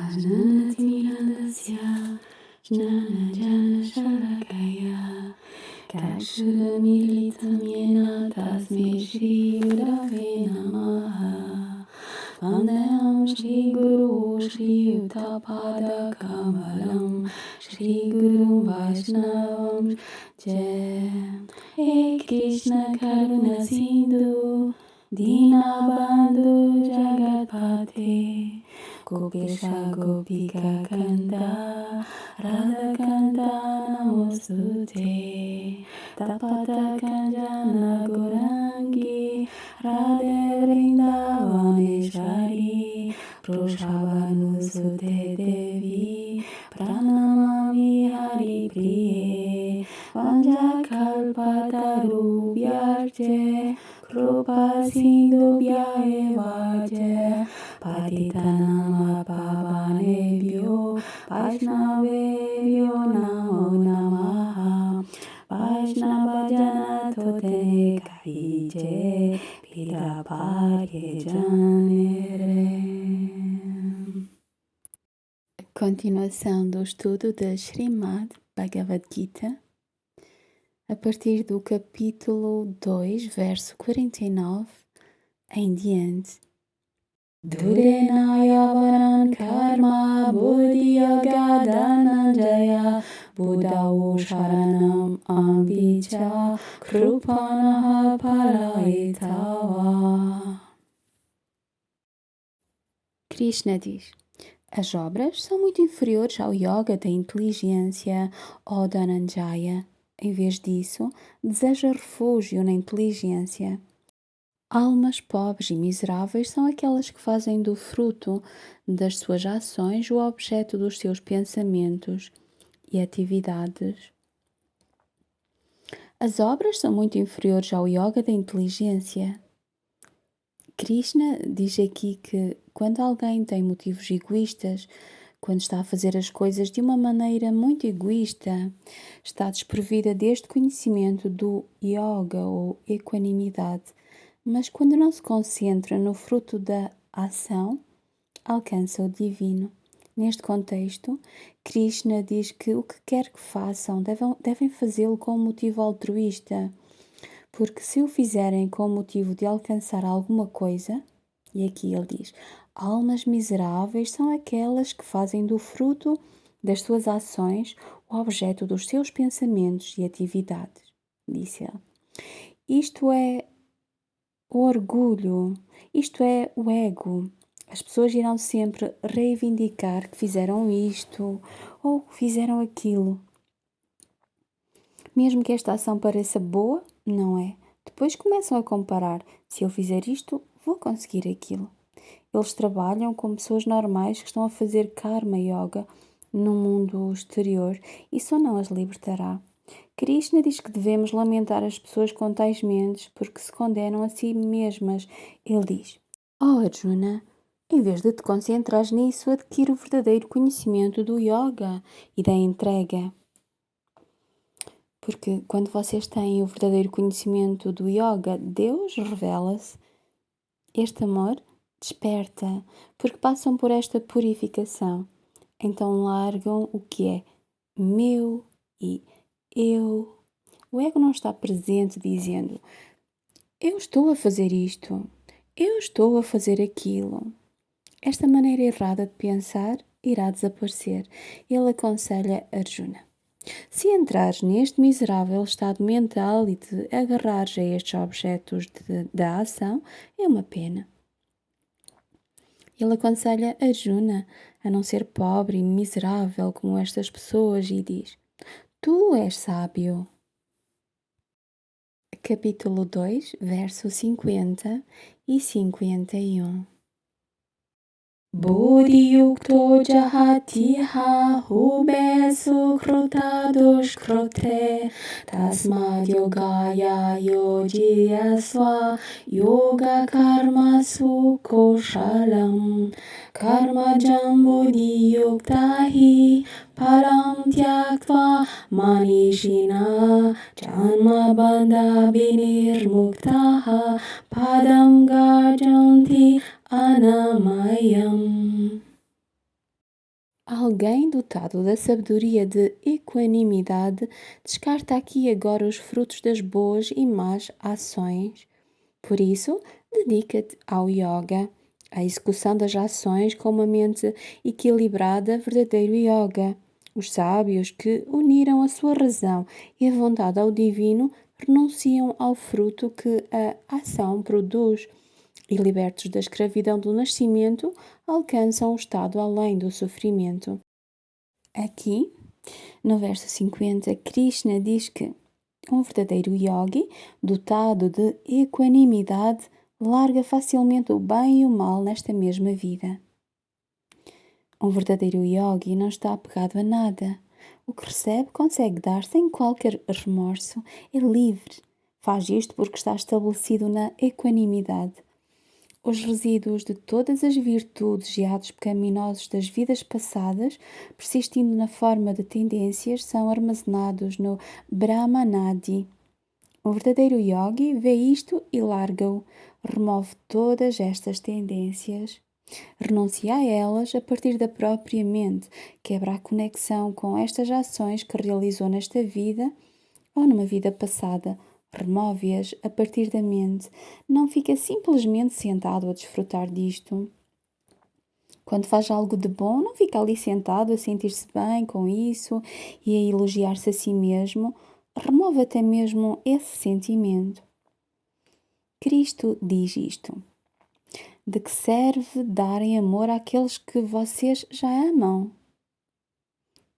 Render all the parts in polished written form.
Janatimirandasya Jnana Jana Shalakaya Kakshudamilitam Yena Tasme Shri Gurave Namaha Vandeham Shri Guru Shri Yuttapada Kamalam Shri Guru Vaishnavam Jai He Krishna Karuna Sindhu Dinabandhu Jagatpate Gopesha Gopika Kanda Radha Kanda Namostute Tapata Kanjana Gorangi Radhe Vrindavaneshwari Proshabhanusute Devi Pranamami Hari Priye Vanjakalpatarubhyarche Krupa Sindhubhyaeva Patitanam Pavanebhyo Vaishnavebhyo Namo Namaha Vaishnava Jana Totene Kahije Pita Bhagye Janere. Continuação do estudo da Srimad Bhagavad Gita, a partir do capítulo 2, verso 49 em diante. Durena yavanan karma buddhiyoga dhananjaya buddhau sharanam amvicha krupanaha paraitava. Krishna diz: as obras são muito inferiores ao yoga da inteligência ou Dhananjaya. Em vez disso, deseja refúgio na inteligência. Almas pobres e miseráveis são aquelas que fazem do fruto das suas ações o objeto dos seus pensamentos e atividades. As obras são muito inferiores ao yoga da inteligência. Krishna diz aqui que quando alguém tem motivos egoístas, quando está a fazer as coisas de uma maneira muito egoísta, está desprovida deste conhecimento do yoga ou equanimidade, mas quando não se concentra no fruto da ação, alcança o divino. Neste contexto, Krishna diz que o que quer que façam devem fazê-lo com um motivo altruísta, porque se o fizerem com o motivo de alcançar alguma coisa, e aqui ele diz, almas miseráveis são aquelas que fazem do fruto das suas ações o objeto dos seus pensamentos e atividades, disse ele. Isto é o orgulho, isto é o ego. As pessoas irão sempre reivindicar que fizeram isto ou que fizeram aquilo. Mesmo que esta ação pareça boa, não é? Depois começam a comparar. Se eu fizer isto, vou conseguir aquilo. Eles trabalham como pessoas normais que estão a fazer karma yoga no mundo exterior e só não as libertará. Krishna diz que devemos lamentar as pessoas com tais mentes porque se condenam a si mesmas. Ele diz, Arjuna, em vez de te concentrares nisso, adquire o verdadeiro conhecimento do yoga e da entrega. Porque quando vocês têm o verdadeiro conhecimento do yoga, Deus revela-se. Este amor desperta, porque passam por esta purificação. Então largam o que é meu e eu. O ego não está presente dizendo, eu estou a fazer isto, eu estou a fazer aquilo. Esta maneira errada de pensar irá desaparecer. Ele aconselha Arjuna. Se entrares neste miserável estado mental e te agarrares a estes objetos da ação, é uma pena. Ele aconselha Arjuna a não ser pobre e miserável como estas pessoas e diz, tu és sábio. Capítulo 2, verso 50 e 51. Bodhi yukto jahatiha hube sukruta dushkrute tasmad yogaya yojiyasva yoga karma sukoshalam karma jambodhi yuktahi param tyaktva manishina janma bandha binirmuktaha padam gajanti anamayam. Alguém dotado da sabedoria de equanimidade descarta aqui e agora os frutos das boas e más ações. Por isso, dedica-te ao yoga, à execução das ações com uma mente equilibrada, verdadeiro yoga. Os sábios que uniram a sua razão e a vontade ao divino renunciam ao fruto que a ação produz e, libertos da escravidão do nascimento, alcançam o estado além do sofrimento. Aqui, no verso 50, Krishna diz que um verdadeiro yogi, dotado de equanimidade, larga facilmente o bem e o mal nesta mesma vida. Um verdadeiro yogi não está apegado a nada. O que recebe consegue dar sem qualquer remorso. É livre. Faz isto porque está estabelecido na equanimidade. Os resíduos de todas as virtudes e atos pecaminosos das vidas passadas, persistindo na forma de tendências, são armazenados no Brahmanadi. O verdadeiro yogi vê isto e larga-o, remove todas estas tendências, renuncia a elas a partir da própria mente, quebra a conexão com estas ações que realizou nesta vida ou numa vida passada, remove-as a partir da mente, não fica simplesmente sentado a desfrutar disto. Quando faz algo de bom, não fica ali sentado a sentir-se bem com isso e a elogiar-se a si mesmo, remove até mesmo esse sentimento. Cristo diz isto: de que serve darem amor àqueles que vocês já amam?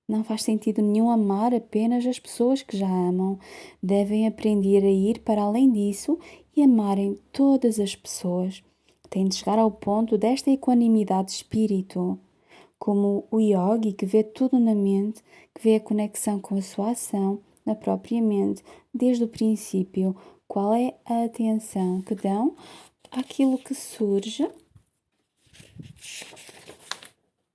Não faz sentido nenhum amar apenas as pessoas que já amam. Devem aprender a ir para além disso e amarem todas as pessoas. Têm de chegar ao ponto desta equanimidade de espírito, como o yogi que vê tudo na mente, que vê a conexão com a sua ação na própria mente, desde o princípio. Qual é a atenção que dão àquilo que surge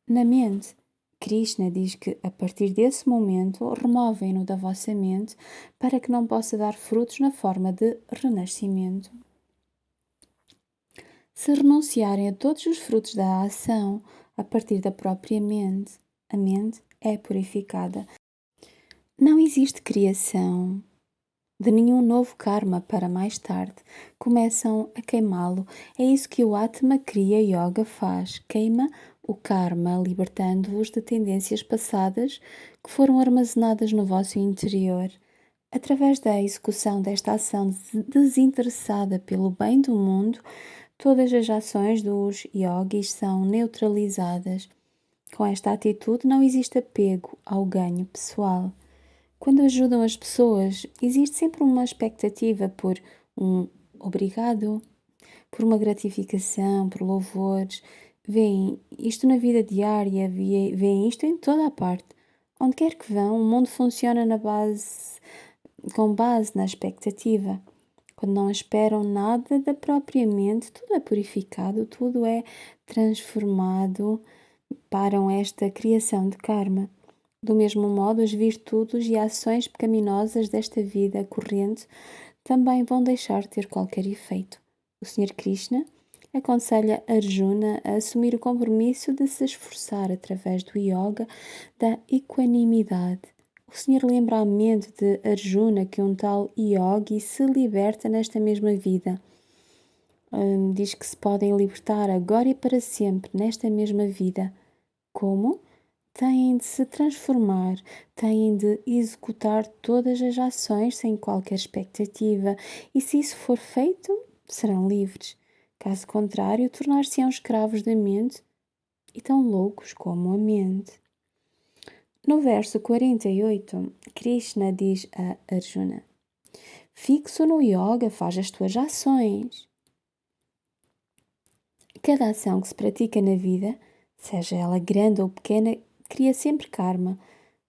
na mente? Krishna diz que, a partir desse momento, removem-no da vossa mente para que não possa dar frutos na forma de renascimento. Se renunciarem a todos os frutos da ação a partir da própria mente, a mente é purificada. Não existe criação de nenhum novo karma para mais tarde. Começam a queimá-lo. É isso que o Atma Kriya Yoga faz. Queima o karma, libertando-vos de tendências passadas que foram armazenadas no vosso interior. Através da execução desta ação desinteressada pelo bem do mundo, todas as ações dos yogis são neutralizadas. Com esta atitude não existe apego ao ganho pessoal. Quando ajudam as pessoas, existe sempre uma expectativa por um obrigado, por uma gratificação, por louvores. Veem isto na vida diária, veem isto em toda a parte. Onde quer que vão, o mundo funciona com base na expectativa. Quando não esperam nada da própria mente, tudo é purificado, tudo é transformado. Param esta criação de karma. Do mesmo modo, as virtudes e ações pecaminosas desta vida corrente também vão deixar de ter qualquer efeito. O Sr. Krishna aconselha Arjuna a assumir o compromisso de se esforçar através do yoga da equanimidade. O Senhor lembra à mente de Arjuna que um tal yogi se liberta nesta mesma vida. Diz que se podem libertar agora e para sempre nesta mesma vida. Como? Têm de se transformar, têm de executar todas as ações sem qualquer expectativa, e se isso for feito, serão livres. Caso contrário, tornar-se-ão escravos da mente e tão loucos como a mente. No verso 48, Krishna diz a Arjuna: fixo no yoga faz as tuas ações. Cada ação que se pratica na vida, seja ela grande ou pequena, cria sempre karma,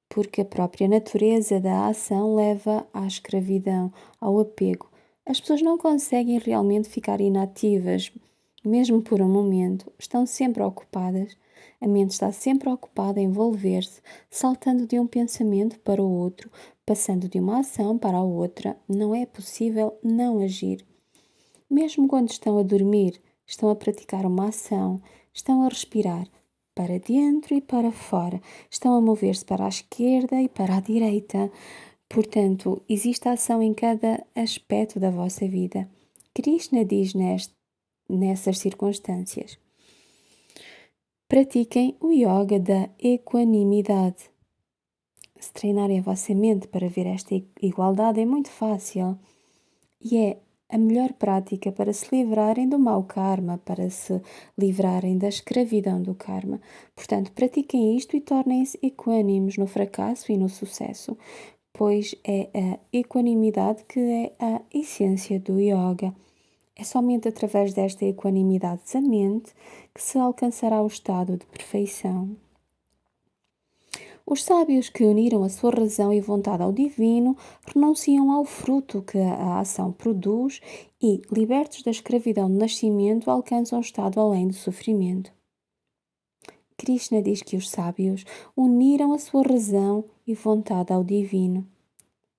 porque a própria natureza da ação leva à escravidão, ao apego. As pessoas não conseguem realmente ficar inativas, mesmo por um momento, estão sempre ocupadas. A mente está sempre ocupada a envolver-se, saltando de um pensamento para o outro, passando de uma ação para a outra. Não é possível não agir. Mesmo quando estão a dormir, estão a praticar uma ação, estão a respirar. para dentro e para fora. Estão a mover-se para a esquerda e para a direita. Portanto, existe ação em cada aspecto da vossa vida. Krishna diz nessas circunstâncias: pratiquem o yoga da equanimidade. Se treinarem a vossa mente para ver esta igualdade é muito fácil e é a melhor prática para se livrarem do mau karma, para se livrarem da escravidão do karma. Portanto, pratiquem isto e tornem-se equânimes no fracasso e no sucesso, pois é a equanimidade que é a essência do yoga. É somente através desta equanimidade da mente que se alcançará o estado de perfeição. Os sábios que uniram a sua razão e vontade ao divino renunciam ao fruto que a ação produz e, libertos da escravidão do nascimento, alcançam o estado além do sofrimento. Krishna diz que os sábios uniram a sua razão e vontade ao divino.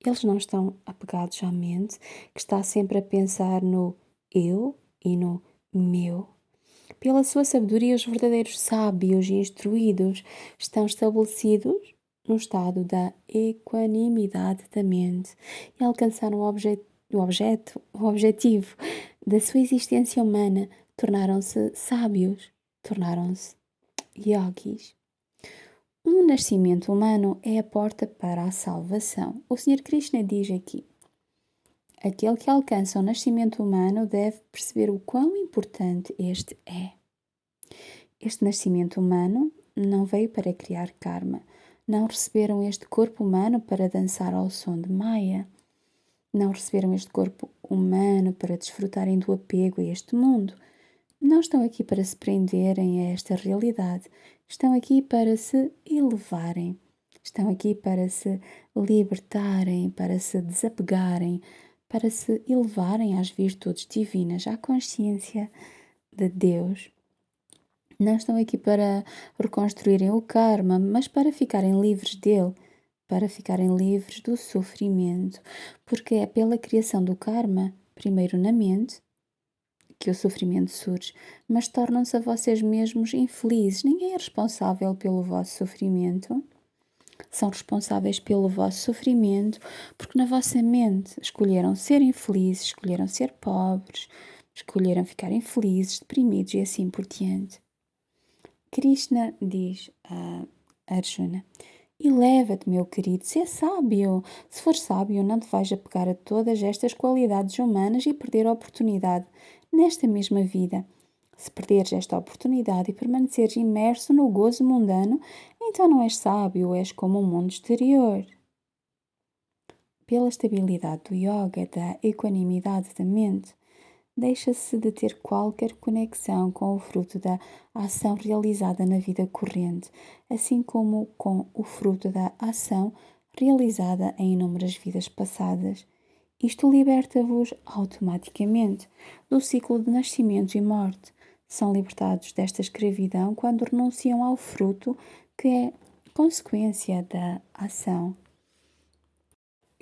Eles não estão apegados à mente, que está sempre a pensar no eu e no meu. Pela sua sabedoria, os verdadeiros sábios e instruídos estão estabelecidos no estado da equanimidade da mente e alcançaram o objetivo da sua existência humana. Tornaram-se sábios, tornaram-se yogis. Um nascimento humano é a porta para a salvação. O Sr. Krishna diz aqui: aquele que alcança o nascimento humano deve perceber o quão importante este é. Este nascimento humano não veio para criar karma. Não receberam este corpo humano para dançar ao som de Maya. Não receberam este corpo humano para desfrutarem do apego a este mundo. Não estão aqui para se prenderem a esta realidade. Estão aqui para se elevarem. Estão aqui para se libertarem, para se desapegarem, para se elevarem às virtudes divinas, à consciência de Deus. Não estão aqui para reconstruírem o karma, mas para ficarem livres dele, para ficarem livres do sofrimento, porque é pela criação do karma, primeiro na mente, que o sofrimento surge, mas tornam-se a vocês mesmos infelizes. Ninguém é responsável pelo vosso sofrimento. São responsáveis pelo vosso sofrimento, porque na vossa mente escolheram ser infelizes, escolheram ser pobres, escolheram ficar infelizes, deprimidos e assim por diante. Krishna diz a Arjuna: eleva-te, meu querido, sê sábio. Se for sábio, não te vais apegar a todas estas qualidades humanas e perder a oportunidade nesta mesma vida. Se perderes esta oportunidade e permaneceres imerso no gozo mundano, então não és sábio, és como o mundo exterior. Pela estabilidade do yoga, da equanimidade da mente, deixa-se de ter qualquer conexão com o fruto da ação realizada na vida corrente, assim como com o fruto da ação realizada em inúmeras vidas passadas. Isto liberta-vos automaticamente do ciclo de nascimento e morte. São libertados desta escravidão quando renunciam ao fruto que é consequência da ação.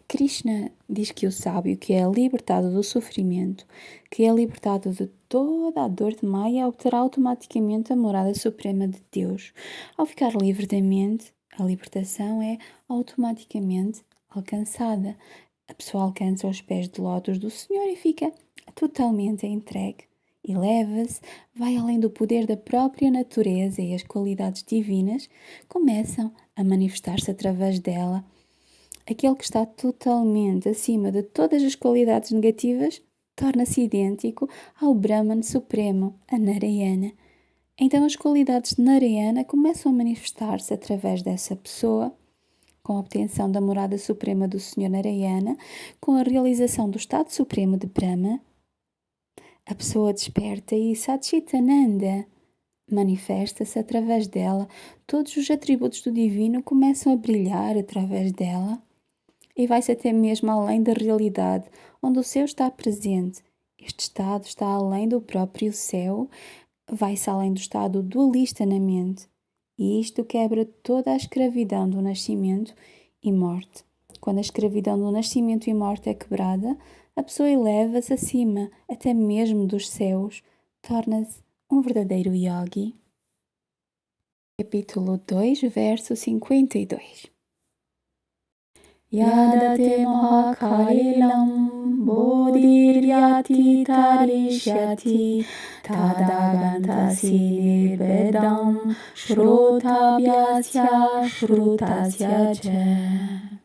Krishna diz que o sábio que é libertado do sofrimento, que é libertado de toda a dor de Maya, obterá automaticamente a morada suprema de Deus. Ao ficar livre da mente, a libertação é automaticamente alcançada. A pessoa alcança os pés de lótus do Senhor e fica totalmente entregue. Eleva-se, vai além do poder da própria natureza e as qualidades divinas começam a manifestar-se através dela. Aquele que está totalmente acima de todas as qualidades negativas torna-se idêntico ao Brahman Supremo, a Narayana. Então as qualidades de Narayana começam a manifestar-se através dessa pessoa, com a obtenção da morada suprema do Senhor Narayana, com a realização do estado supremo de Brahma. A pessoa desperta e Satchitananda manifesta-se através dela. Todos os atributos do divino começam a brilhar através dela. E vai-se até mesmo além da realidade, onde o céu está presente. Este estado está além do próprio céu, vai-se além do estado dualista na mente. E isto quebra toda a escravidão do nascimento e morte. Quando a escravidão do nascimento e morte é quebrada, a pessoa eleva-se acima, até mesmo dos céus, torna-se um verdadeiro yogi. Capítulo 2, verso 52. Yadate mahakalilam bodhiryati tarishyati tadagantasi nirbedam shrotabhyasya shrutasya cha.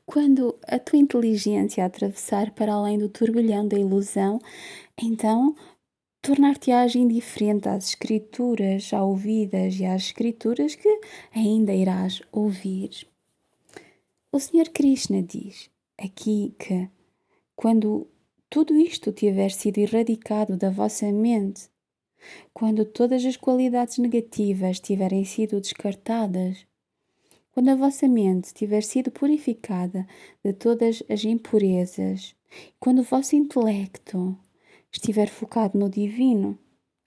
Quando a tua inteligência atravessar para além do turbilhão da ilusão, então tornar-te-ás indiferente às escrituras já ouvidas e às escrituras que ainda irás ouvir. O Senhor Krishna diz aqui que quando tudo isto tiver sido erradicado da vossa mente, quando todas as qualidades negativas tiverem sido descartadas, quando a vossa mente tiver sido purificada de todas as impurezas, quando o vosso intelecto estiver focado no divino,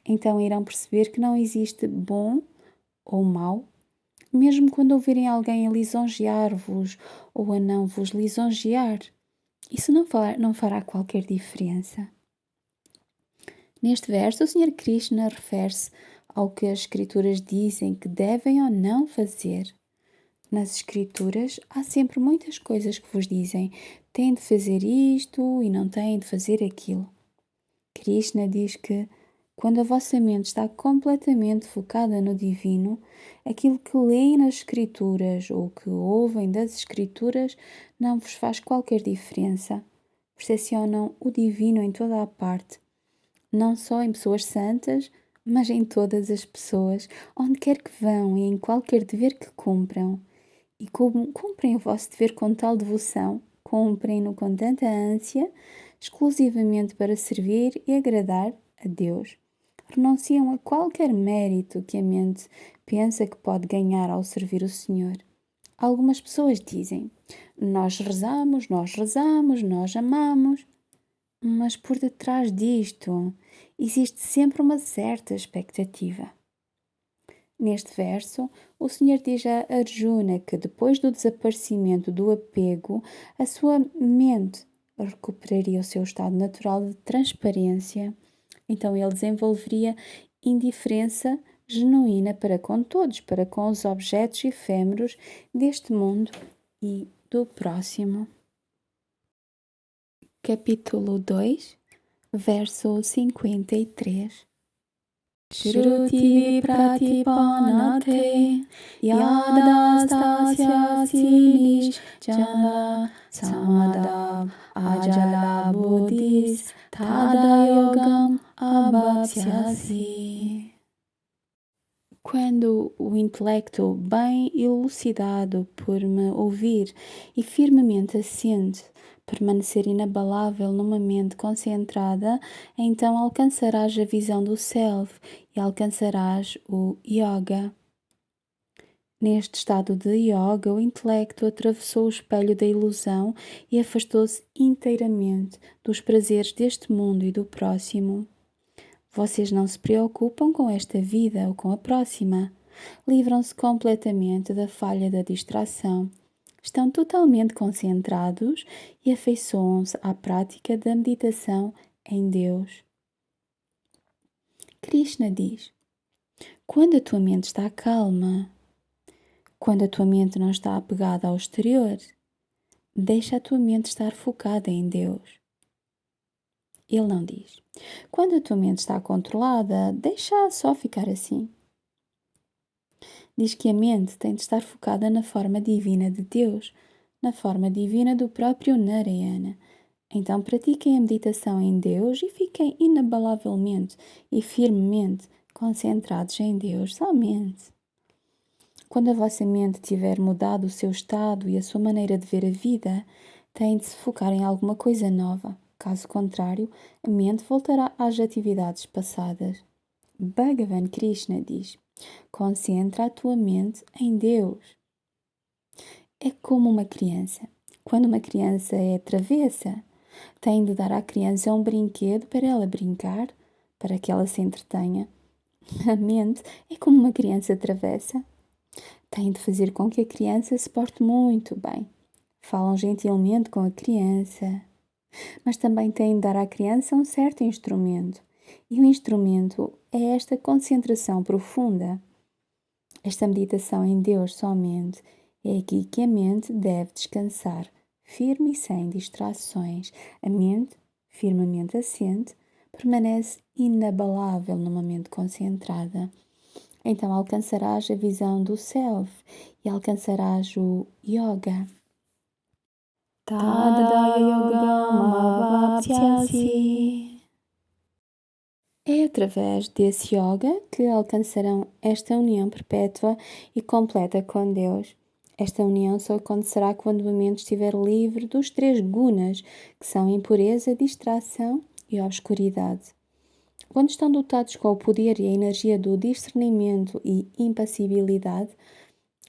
então irão perceber que não existe bom ou mau, mesmo quando ouvirem alguém a lisonjear-vos ou a não vos lisonjear. Isso não fará qualquer diferença. Neste verso, o Senhor Krishna refere-se ao que as Escrituras dizem que devem ou não fazer. Nas Escrituras há sempre muitas coisas que vos dizem: têm de fazer isto e não têm de fazer aquilo. Krishna diz que quando a vossa mente está completamente focada no divino, aquilo que leem nas Escrituras ou que ouvem das Escrituras não vos faz qualquer diferença. Percepcionam o divino em toda a parte, não só em pessoas santas, mas em todas as pessoas, onde quer que vão e em qualquer dever que cumpram. E como cumprem o vosso dever com tal devoção, cumprem-no com tanta ânsia, exclusivamente para servir e agradar a Deus. Renunciam a qualquer mérito que a mente pensa que pode ganhar ao servir o Senhor. Algumas pessoas dizem: nós rezamos, nós amamos. Mas por detrás disto existe sempre uma certa expectativa. Neste verso, o Senhor diz a Arjuna que depois do desaparecimento do apego, a sua mente recuperaria o seu estado natural de transparência. Então ele desenvolveria indiferença genuína para com todos, para com os objetos efêmeros deste mundo e do próximo. Capítulo 2, verso 53. Shruti pratipanate yadastasya nishchala samada ajala buddhis tada yogam abhapsyasi. Quando o intelecto bem elucidado por me ouvir e firmemente assente permanecer inabalável numa mente concentrada, então alcançarás a visão do Self e alcançarás o Yoga. Neste estado de Yoga, o intelecto atravessou o espelho da ilusão e afastou-se inteiramente dos prazeres deste mundo e do próximo. Vocês não se preocupam com esta vida ou com a próxima. Livram-se completamente da falha da distração. Estão totalmente concentrados e afeiçoam-se à prática da meditação em Deus. Krishna diz: quando a tua mente está calma, quando a tua mente não está apegada ao exterior, deixa a tua mente estar focada em Deus. Ele não diz: quando a tua mente está controlada, deixa só ficar assim. Diz que a mente tem de estar focada na forma divina de Deus, na forma divina do próprio Narayana. Então pratiquem a meditação em Deus e fiquem inabalavelmente e firmemente concentrados em Deus somente. Quando a vossa mente tiver mudado o seu estado e a sua maneira de ver a vida, têm de se focar em alguma coisa nova. Caso contrário, a mente voltará às atividades passadas. Bhagavan Krishna diz: concentra a tua mente em Deus. É como uma criança. Quando uma criança é travessa, tem de dar à criança um brinquedo para ela brincar, para que ela se entretenha. A mente é como uma criança travessa. Tem de fazer com que a criança se porte muito bem. Falam gentilmente com a criança, mas também têm de dar à criança um certo instrumento E o instrumento é esta concentração profunda. Esta meditação em Deus somente é aqui que a mente deve descansar, firme e sem distrações. A mente, firmemente assente, permanece inabalável numa mente concentrada. Então alcançarás a visão do Self e alcançarás o Yoga. Tada Yoga Mavaptyasi. É através desse yoga que alcançarão esta união perpétua e completa com Deus. Esta união só acontecerá quando a mente estiver livre dos 3 gunas, que são impureza, distração e obscuridade. Quando estão dotados com o poder e a energia do discernimento e impassibilidade,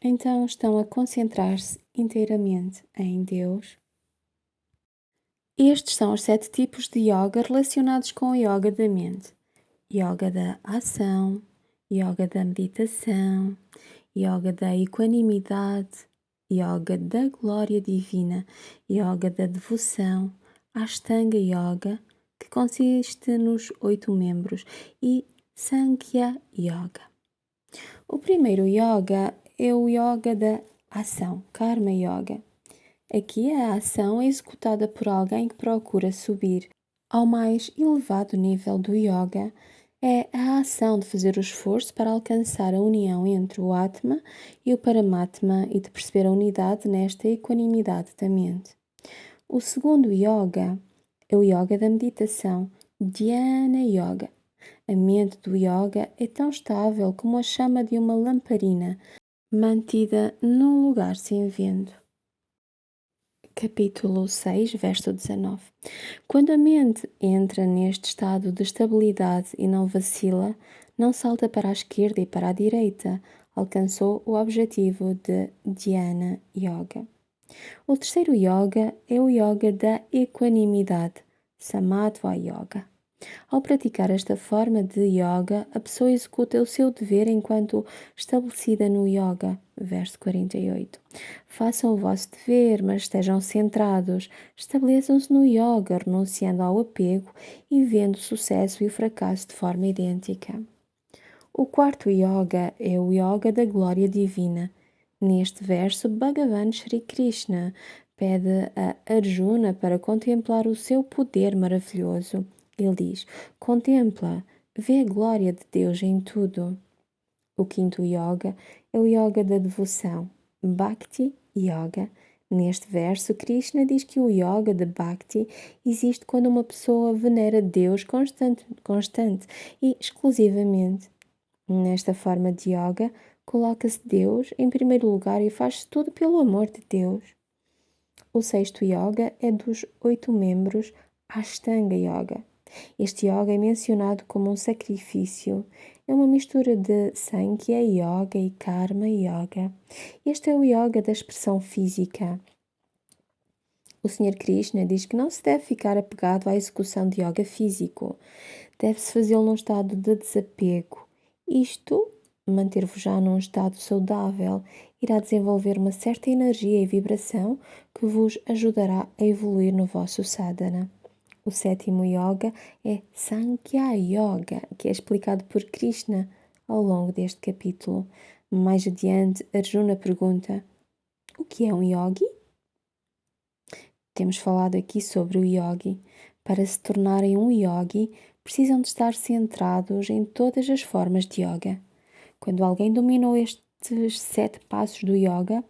então estão a concentrar-se inteiramente em Deus. Estes são os 7 tipos de yoga relacionados com o yoga da mente. Yoga da ação, yoga da meditação, yoga da equanimidade, yoga da glória divina, yoga da devoção, Ashtanga Yoga, que consiste nos 8 membros, e Sankhya Yoga. O primeiro yoga é o yoga da ação, Karma Yoga. Aqui a ação é executada por alguém que procura subir ao mais elevado nível do yoga. É a ação de fazer o esforço para alcançar a união entre o Atma e o Paramatma e de perceber a unidade nesta equanimidade da mente. O segundo yoga é o yoga da meditação, Dhyana Yoga. A mente do yoga é tão estável como a chama de uma lamparina, mantida num lugar sem vento. Capítulo 6, verso 19. Quando a mente entra neste estado de estabilidade e não vacila, não salta para a esquerda e para a direita, alcançou o objetivo de Dhyana Yoga. O terceiro yoga é o yoga da equanimidade, Samatva Yoga. Ao praticar esta forma de yoga, a pessoa executa o seu dever enquanto estabelecida no yoga. Verso 48. Façam o vosso dever, mas estejam centrados. Estabeleçam-se no yoga, renunciando ao apego e vendo o sucesso e o fracasso de forma idêntica. O quarto yoga é o yoga da glória divina. Neste verso, Bhagavan Shri Krishna pede a Arjuna para contemplar o seu poder maravilhoso. Ele diz: contempla, vê a glória de Deus em tudo. O quinto yoga é o yoga da devoção, Bhakti Yoga. Neste verso, Krishna diz que o yoga de Bhakti existe quando uma pessoa venera Deus constante e exclusivamente. Nesta forma de yoga, coloca-se Deus em primeiro lugar e faz tudo pelo amor de Deus. O sexto yoga é dos 8 membros, Ashtanga Yoga. Este yoga é mencionado como um sacrifício. É uma mistura de Sankhya Yoga e Karma Yoga. Este é o yoga da expressão física. O Sr. Krishna diz que não se deve ficar apegado à execução de yoga físico. Deve-se fazê-lo num estado de desapego. Isto, manter-vos já num estado saudável, irá desenvolver uma certa energia e vibração que vos ajudará a evoluir no vosso sadhana. O sétimo yoga é Sankhya Yoga, que é explicado por Krishna ao longo deste capítulo. Mais adiante, Arjuna pergunta: o que é um yogi? Temos falado aqui sobre o yogi. Para se tornarem um yogi, precisam de estar centrados em todas as formas de yoga. Quando alguém dominou estes 7 passos do yoga,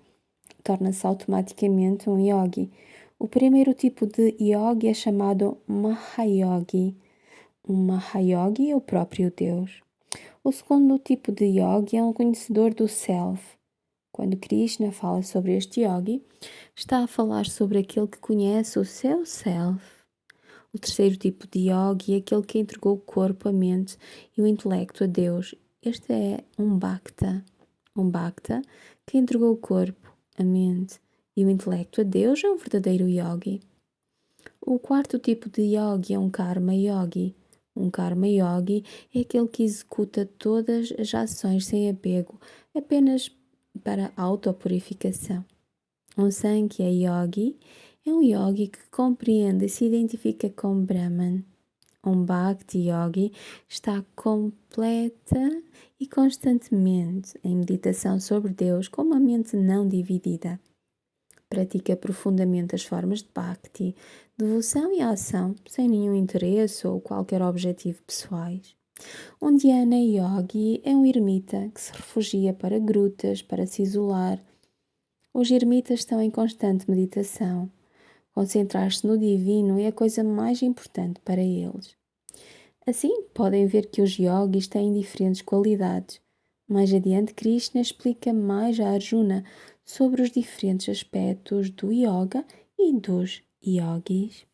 torna-se automaticamente um yogi. O primeiro tipo de yogi é chamado Mahayogi. Um Mahayogi é o próprio Deus. O segundo tipo de yogi é um conhecedor do Self. Quando Krishna fala sobre este yogi, está a falar sobre aquele que conhece o seu Self. O terceiro tipo de yogi é aquele que entregou o corpo, a mente e o intelecto a Deus. Este é um Bhakta. Um Bhakta que entregou o corpo, a mente e o intelecto a Deus é um verdadeiro yogi. O quarto tipo de yogi é um Karma Yogi. Um Karma Yogi é aquele que executa todas as ações sem apego, apenas para autopurificação. Um Sankhya Yogi é um yogi que compreende e se identifica com Brahman. Um Bhakti Yogi está completa e constantemente em meditação sobre Deus com uma mente não dividida. Pratica profundamente as formas de Bhakti, devoção e ação, sem nenhum interesse ou qualquer objetivo pessoais. Um Dhyana Yogi é um ermita que se refugia para grutas para se isolar. Os ermitas estão em constante meditação. Concentrar-se no divino é a coisa mais importante para eles. Assim, podem ver que os yogis têm diferentes qualidades. Mais adiante, Krishna explica mais a Arjuna sobre os diferentes aspectos do yoga e dos yogis.